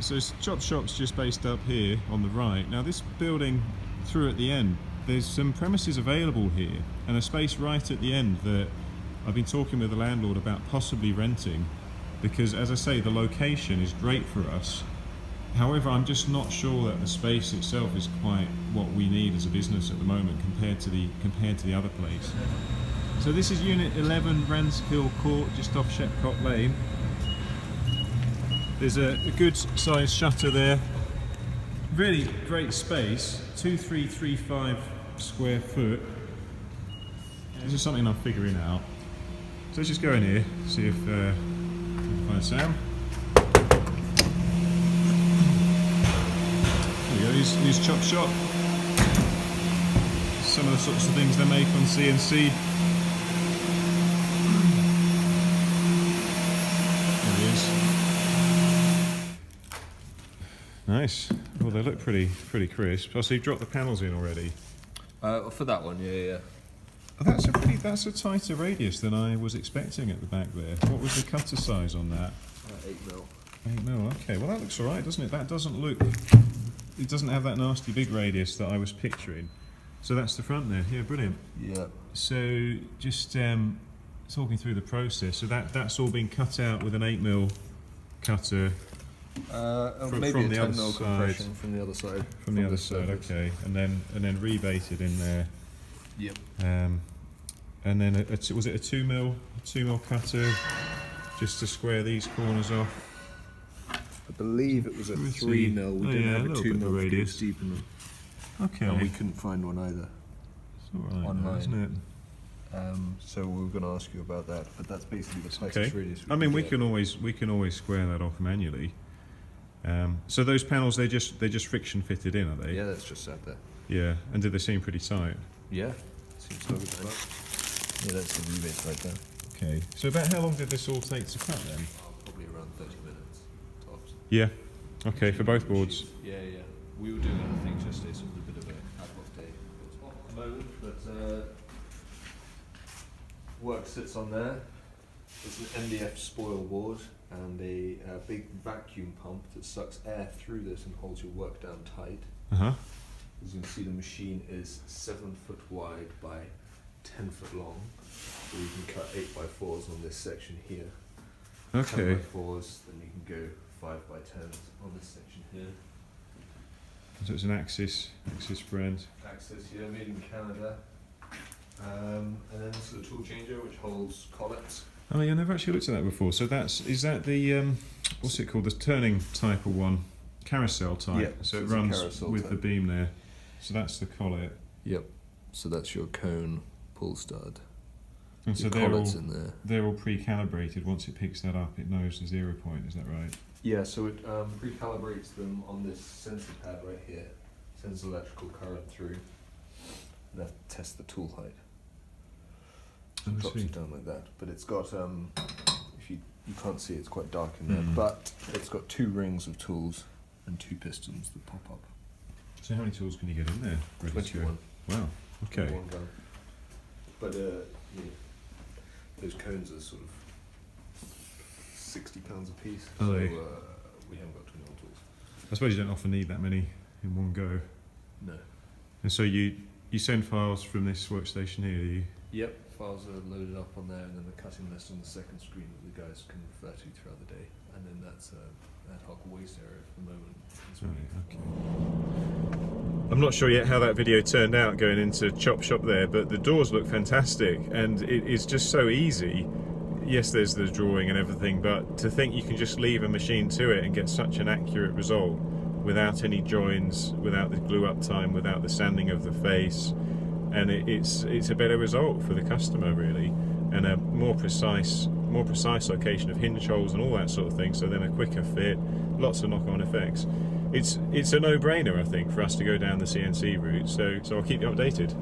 So Chop Shop's just based up here on the right. Now this building through at the end, there's some premises available here and a space right at the end that I've been talking with the landlord about possibly renting, because as I say, the location is great for us. However, I'm just not sure that the space itself is quite what we need as a business at the moment compared to the other place. So this is Unit 11, Ranskill Court, just off Shepcott Lane. There's a good sized shutter there. Really great space, 2335 square foot. This is something I'm figuring out. So let's just go in here, see if we can find Sam. There we go, here's Chop Shop. Some of the sorts of things they make on CNC. There he is. Nice. Well, they look pretty crisp. Oh, so you've dropped the panels in already? For that one, yeah. Oh, that's a tighter radius than I was expecting at the back there. What was the cutter size on that? 8mm. 8mm. Okay. Well, that looks alright, doesn't it? That doesn't look. It doesn't have that nasty big radius that I was picturing. So that's the front there. Yeah, brilliant. Yeah. So just talking through the process. So that's all been cut out with an 8mm cutter. Maybe from a the 10mm other compression side. from the other side. From the other side, okay, and then rebaited in there. Yep. And then was it a 2mm cutter just to square these corners off? I believe it was a 3mm. We didn't have a 2mm radius deep enough. Okay. And we couldn't find one either. It's all right, online, isn't it? So we were going to ask you about that, but that's basically the tightest Okay. radius. I mean, we can always square that off manually. So those panels, they're just friction fitted in, are they? Yeah, that's just sat there. Yeah, and do they seem pretty tight? Yeah, seems so good. Yeah, that's the rebate right there. Okay. So about how long did this all take to cut then? Probably around 30 minutes tops. Yeah. Okay, for both boards. Yeah. We were doing other things yesterday, so it was a bit of a ad hoc day. It's off at the moment, but work sits on there. It's an MDF spoil board and a big vacuum pump that sucks air through this and holds your work down tight. Uh-huh. As you can see, the machine is 7 foot wide by 10 foot long. So you can cut 8x4s on this section here. Okay. 10x4s, then you can go 5x10s on this section here. So it's an Axis brand. Access here, made in Canada. And then this is a tool changer which holds collets. Oh, yeah, I never actually looked at that before. So is that the what's it called? The turning type of one, carousel type. Yeah, so it it's a runs carousel with type. the beam there. So that's the collet. Yep. So that's your cone pull stud. And so Your collets in there. they're all pre-calibrated. Once it picks that up, it knows the 0 point. Is that right? Yeah, so it pre-calibrates them on this sensor pad right here. Sends electrical current through. And that tests the tool height. So it drops it down like that. But it's got, if you can't see, it's quite dark in there. But it's got 2 rings of tools and 2 pistons that pop up. So how many tools can you get in there? 21. Wow. Okay. 21 gun. But yeah, those cones are sort of £60 a piece. Are so they? We haven't got 21 tools. I suppose you don't often need that many in one go. No. And so you send files from this workstation here, do you? Yep, files are loaded up on there, and then the cutting list on the second screen that the guys can refer to throughout the day. And then that's an ad hoc waste area for the moment. Right, okay. I'm not sure yet how that video turned out going into Chop Shop there, but the doors look fantastic and it is just so easy. Yes, there's the drawing and everything, but to think you can just leave a machine to it and get such an accurate result without any joins, without the glue up time, without the sanding of the face, and it's a better result for the customer really, and a more precise location of hinge holes and all that sort of thing, so then a quicker fit, lots of knock-on effects. It's a no-brainer, I think, for us to go down the CNC route, so I'll keep you updated.